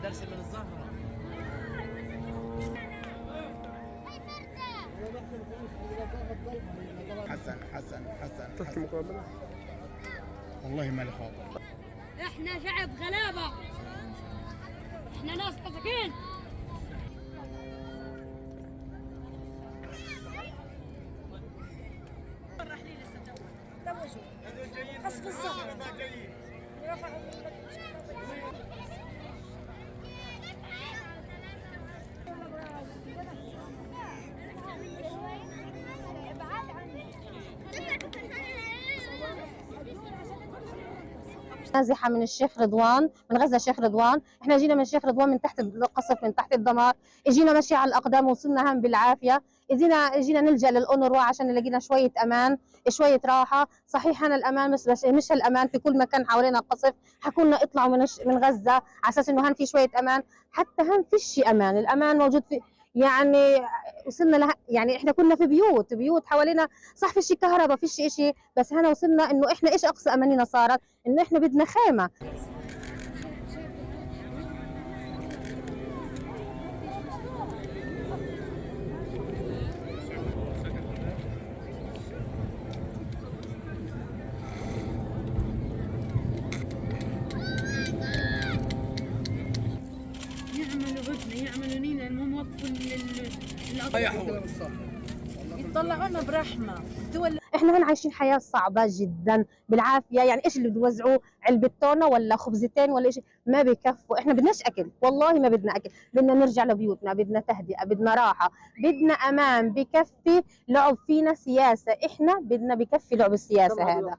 درس من الزهرة. حسن حسن حسن تحكي مقابلة. والله ما لي خاطر. احنا شعب غلابة، احنا ناس مساكين. الرحلين لسه توجوا قصف الصخر رفعوا نازحة من الشيخ رضوان، من غزة الشيخ رضوان. احنا جينا من الشيخ رضوان من تحت القصف، من تحت الدمار، اجينا ماشي على الاقدام وصلنا هم بالعافيه. اجينا نلجا للأونروا عشان لقينا شويه امان، شويه راحه. صحيح انا الامان مش الامان في كل مكان حوالينا القصف. حكوا لنا اطلعوا من غزه على اساس انه هن في شويه امان، حتى هن فيش امان. الامان موجود في، يعني وصلنا لها، يعني احنا كنا في بيوت حوالينا، صح فيش كهرباء فيش شيء، بس هنا وصلنا انه احنا ايش اقصى امانينا صارت انه احنا بدنا خيمه. يعملوا لينا المهم وقفوا يطلعونا برحمه. احنا هون عايشين حياه صعبه جدا بالعافيه. يعني ايش اللي بتوزعوه؟ علبه تونه ولا خبزتين ولا شيء؟ ما بكفوا. احنا بدناش اكل، والله ما بدنا اكل، بدنا نرجع لبيوتنا، بدنا تهدئه، بدنا راحه، بدنا امان بكفي. لعب فينا سياسه، احنا بدنا بكفي لعب السياسه هذا.